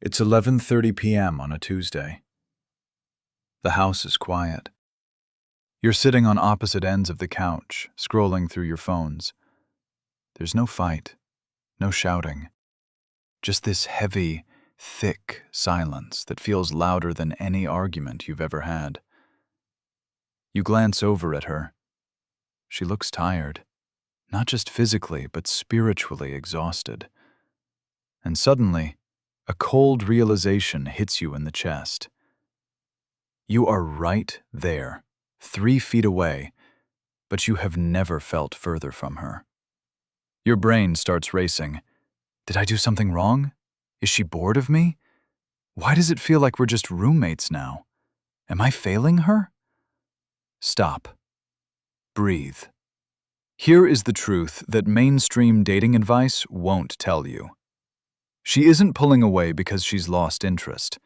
It's 11:30 p.m. on a Tuesday. The house is quiet. You're sitting on opposite ends of the couch, scrolling through your phones. There's no fight, no shouting, just this heavy, thick silence that feels louder than any argument you've ever had. You glance over at her. She looks tired, not just physically, but spiritually exhausted. And suddenly, a cold realization hits you in the chest. You are right there, 3 feet away, but you have never felt further from her. Your brain starts racing. Did I do something wrong? Is she bored of me? Why does it feel like we're just roommates now? Am I failing her? Stop. Breathe. Here is the truth that mainstream dating advice won't tell you. She isn't pulling away because she's lost interest.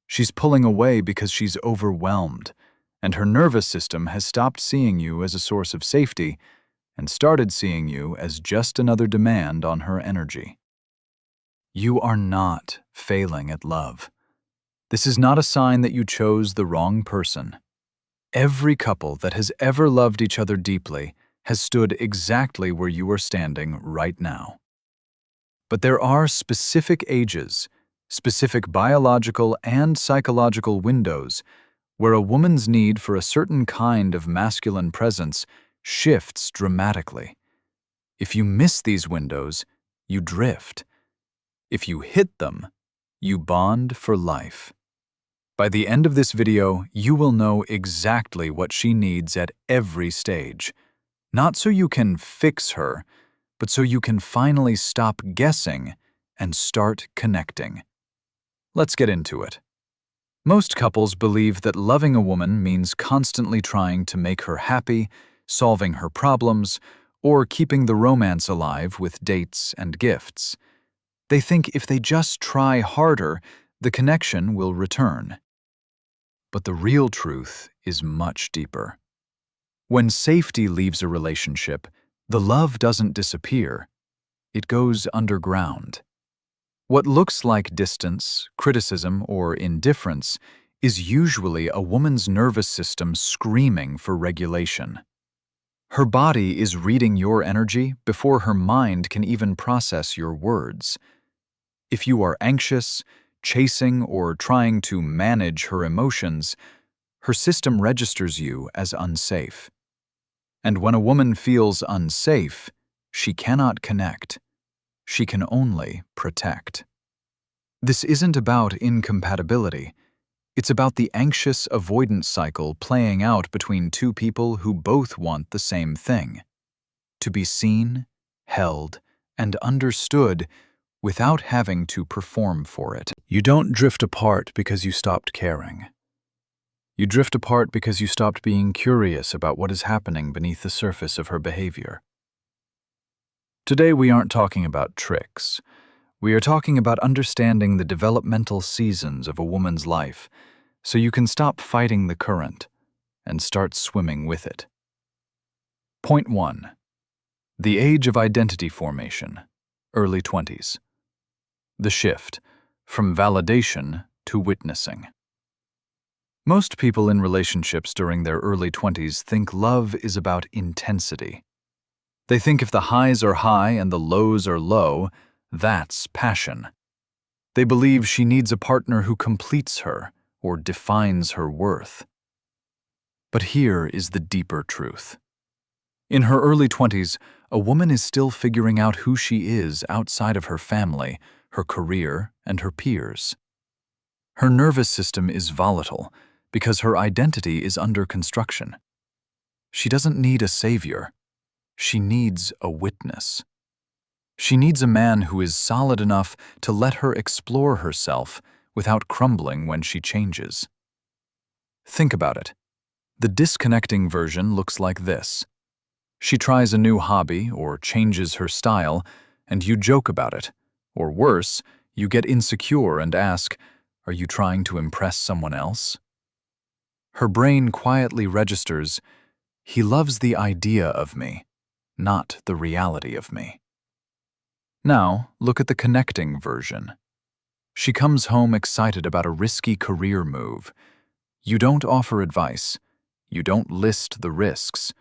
She's pulling away because she's overwhelmed, and her nervous system has stopped seeing you as a source of safety and started seeing you as just another demand on her energy. You are not failing at love. This is not a sign that you chose the wrong person. Every couple that has ever loved each other deeply has stood exactly where you are standing right now. But there are specific ages, specific biological and psychological windows where a woman's need for a certain kind of masculine presence shifts dramatically. If you miss these windows, you drift. If you hit them, you bond for life. By the end of this video, you will know exactly what she needs at every stage. Not so you can fix her, but so you can finally stop guessing and start connecting. Let's get into it. Most couples believe that loving a woman means constantly trying to make her happy, solving her problems, or keeping the romance alive with dates and gifts. They think if they just try harder, the connection will return. But the real truth is much deeper. When safety leaves a relationship, the love doesn't disappear. It goes underground. What looks like distance, criticism, or indifference is usually a woman's nervous system screaming for regulation. Her body is reading your energy before her mind can even process your words. If you are anxious, chasing, or trying to manage her emotions, her system registers you as unsafe. And when a woman feels unsafe, she cannot connect. She can only protect. This isn't about incompatibility. It's about the anxious avoidance cycle playing out between two people who both want the same thing: to be seen, held, and understood without having to perform for it. You don't drift apart because you stopped caring. You drift apart because you stopped being curious about what is happening beneath the surface of her behavior. Today we aren't talking about tricks. We are talking about understanding the developmental seasons of a woman's life so you can stop fighting the current and start swimming with it. Point 1. The age of identity formation, early 20s. The shift from validation to witnessing. Most people in relationships during their early 20s think love is about intensity. They think if the highs are high and the lows are low, that's passion. They believe she needs a partner who completes her or defines her worth. But here is the deeper truth. In her early 20s, a woman is still figuring out who she is outside of her family, her career, and her peers. Her nervous system is volatile because her identity is under construction. She doesn't need a savior. She needs a witness. She needs a man who is solid enough to let her explore herself without crumbling when she changes. Think about it. The disconnecting version looks like this. She tries a new hobby or changes her style, and you joke about it. Or worse, you get insecure and ask, "Are you trying to impress someone else?" Her brain quietly registers, "He loves the idea of me, not the reality of me." Now, look at the connecting version. She comes home excited about a risky career move. You don't offer advice. You don't list the risks.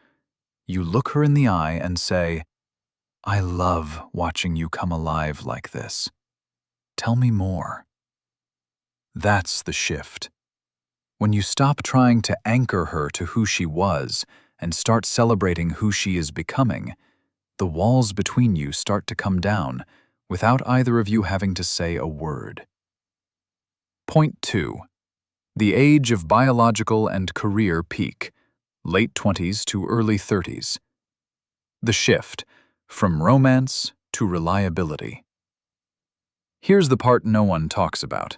You look her in the eye and say, "I love watching you come alive like this. Tell me more." That's the shift. When you stop trying to anchor her to who she was and start celebrating who she is becoming, the walls between you start to come down without either of you having to say a word. Point 2. The age of biological and career peak, late 20s to early 30s. The shift from romance to reliability. Here's the part no one talks about.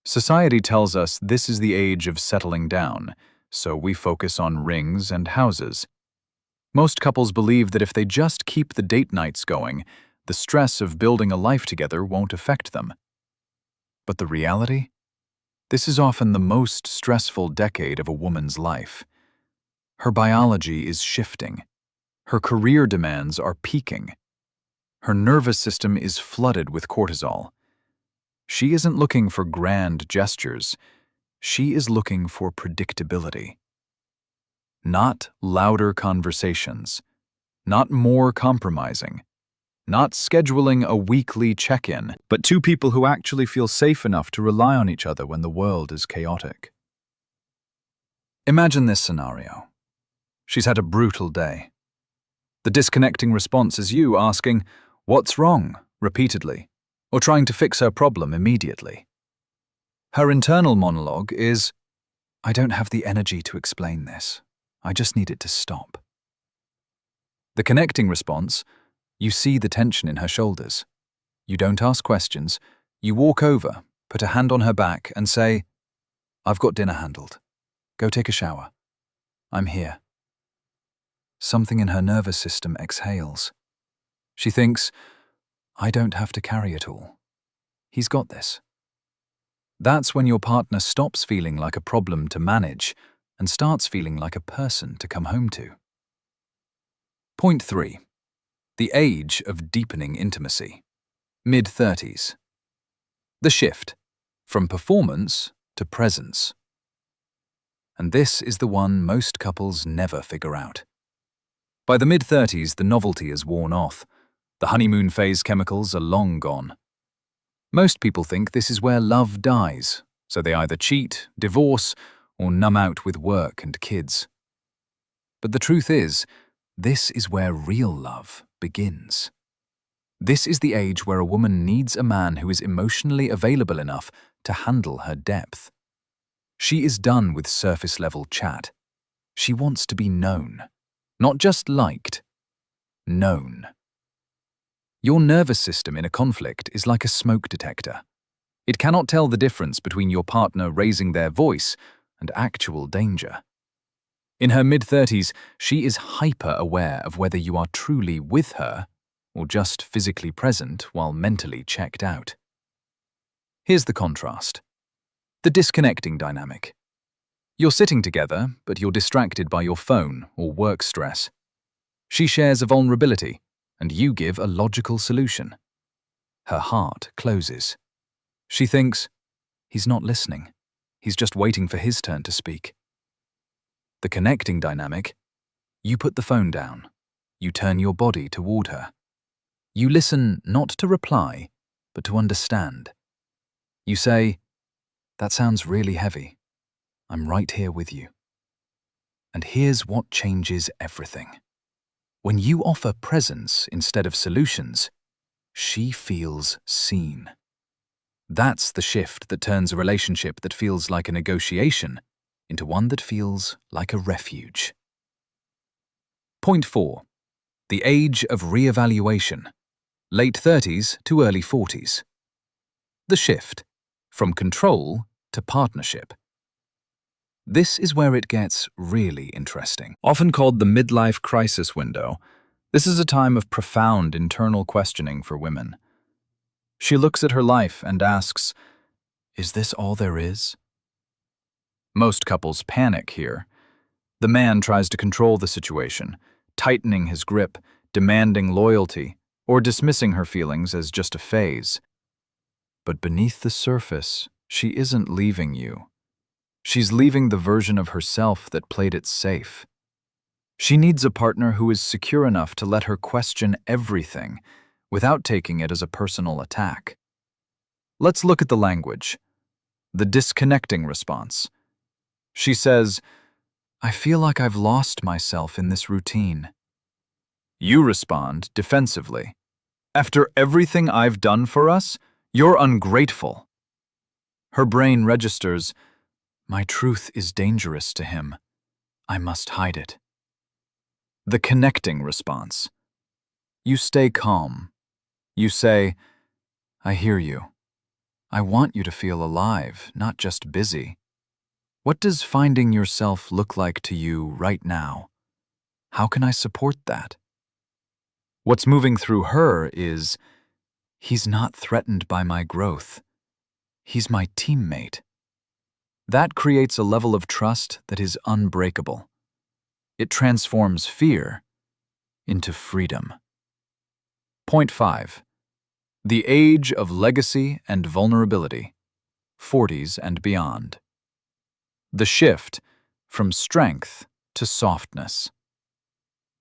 Society tells us this is the age of settling down, so we focus on rings and houses. Most couples believe that if they just keep the date nights going, the stress of building a life together won't affect them. But the reality? This is often the most stressful decade of a woman's life. Her biology is shifting. Her career demands are peaking. Her nervous system is flooded with cortisol. She isn't looking for grand gestures. She is looking for predictability. Not louder conversations. Not more compromising. Not scheduling a weekly check-in, but two people who actually feel safe enough to rely on each other when the world is chaotic. Imagine this scenario. She's had a brutal day. The disconnecting response is you asking, "What's wrong?" repeatedly, or trying to fix her problem immediately. Her internal monologue is, "I don't have the energy to explain this. I just need it to stop." The connecting response, you see the tension in her shoulders. You don't ask questions. You walk over, put a hand on her back, and say, "I've got dinner handled. Go take a shower. I'm here." Something in her nervous system exhales. She thinks, "I don't have to carry it all. He's got this." That's when your partner stops feeling like a problem to manage and starts feeling like a person to come home to. Point 3. The age of deepening intimacy. Mid-30s. The shift from performance to presence. And this is the one most couples never figure out. By the mid-30s, the novelty is worn off. The honeymoon phase chemicals are long gone. Most people think this is where love dies, so they either cheat, divorce, or numb out with work and kids. But the truth is, this is where real love begins. This is the age where a woman needs a man who is emotionally available enough to handle her depth. She is done with surface-level chat. She wants to be known. Not just liked, known. Your nervous system in a conflict is like a smoke detector. It cannot tell the difference between your partner raising their voice and actual danger. In her mid-30s, she is hyper-aware of whether you are truly with her or just physically present while mentally checked out. Here's the contrast. The disconnecting dynamic. You're sitting together, but you're distracted by your phone or work stress. She shares a vulnerability, and you give a logical solution. Her heart closes. She thinks, "He's not listening. He's just waiting for his turn to speak." The connecting dynamic. You put the phone down. You turn your body toward her. You listen not to reply, but to understand. You say, "That sounds really heavy. I'm right here with you." And here's what changes everything. When you offer presence instead of solutions, she feels seen. That's the shift that turns a relationship that feels like a negotiation into one that feels like a refuge. Point 4. The age of re-evaluation. Late 30s to early 40s. The shift from control to partnership. This is where it gets really interesting. Often called the midlife crisis window, this is a time of profound internal questioning for women. She looks at her life and asks, "Is this all there is?" Most couples panic here. The man tries to control the situation, tightening his grip, demanding loyalty, or dismissing her feelings as just a phase. But beneath the surface, she isn't leaving you. She's leaving the version of herself that played it safe. She needs a partner who is secure enough to let her question everything without taking it as a personal attack. Let's look at the language. The disconnecting response. She says, "I feel like I've lost myself in this routine." You respond defensively. "After everything I've done for us, you're ungrateful." Her brain registers, "My truth is dangerous to him. I must hide it." The connecting response. You stay calm. You say, "I hear you. I want you to feel alive, not just busy. What does finding yourself look like to you right now? How can I support that?" What's moving through her is, "He's not threatened by my growth. He's my teammate." That creates a level of trust that is unbreakable. It transforms fear into freedom. Point 5. The age of legacy and vulnerability, 40s and beyond. The shift from strength to softness.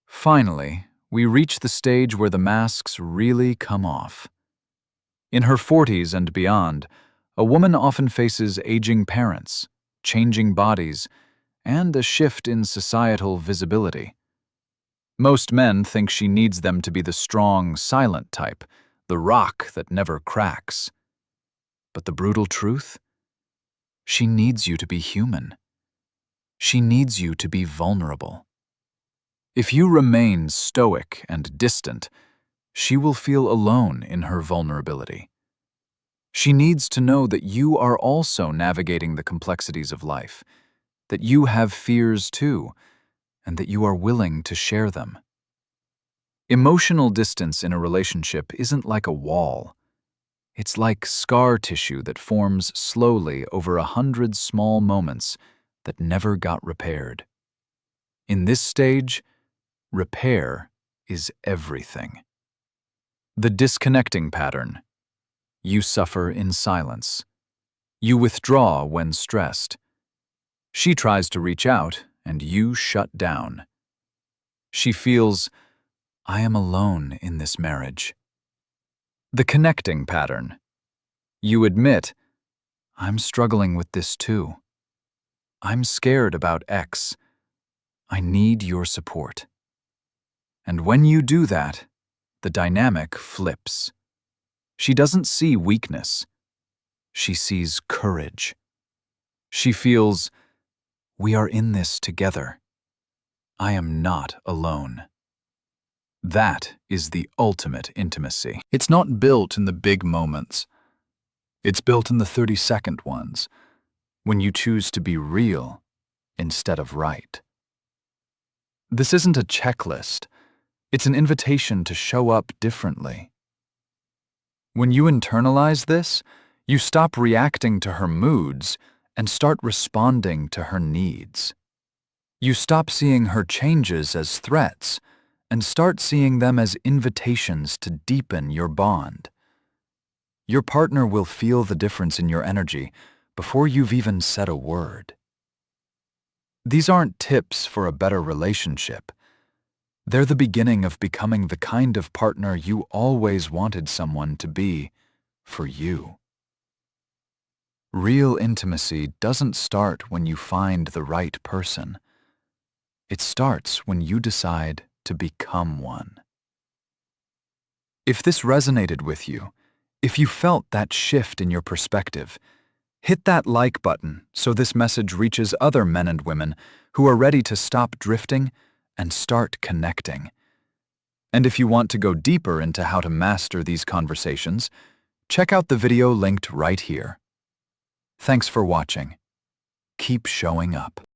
Finally, we reach the stage where the masks really come off. In her 40s and beyond, a woman often faces aging parents, changing bodies, and a shift in societal visibility. Most men think she needs them to be the strong, silent type, the rock that never cracks. But the brutal truth? She needs you to be human. She needs you to be vulnerable. If you remain stoic and distant, she will feel alone in her vulnerability. She needs to know that you are also navigating the complexities of life, that you have fears too, and that you are willing to share them. Emotional distance in a relationship isn't like a wall. It's like scar tissue that forms slowly over 100 small moments that never got repaired. In this stage, repair is everything. The disconnecting pattern. You suffer in silence. You withdraw when stressed. She tries to reach out, and you shut down. She feels, "I am alone in this marriage." The connecting pattern. You admit, "I'm struggling with this too. I'm scared about X. I need your support." And when you do that, the dynamic flips. She doesn't see weakness. She sees courage. She feels, "We are in this together. I am not alone." That is the ultimate intimacy. It's not built in the big moments. It's built in the 30-second ones, when you choose to be real instead of right. This isn't a checklist. It's an invitation to show up differently. When you internalize this, you stop reacting to her moods and start responding to her needs. You stop seeing her changes as threats and start seeing them as invitations to deepen your bond. Your partner will feel the difference in your energy before you've even said a word. These aren't tips for a better relationship. They're the beginning of becoming the kind of partner you always wanted someone to be for you. Real intimacy doesn't start when you find the right person. It starts when you decide to become one. If this resonated with you, if you felt that shift in your perspective, hit that like button so this message reaches other men and women who are ready to stop drifting and start connecting. And if you want to go deeper into how to master these conversations, check out the video linked right here. Thanks for watching. Keep showing up.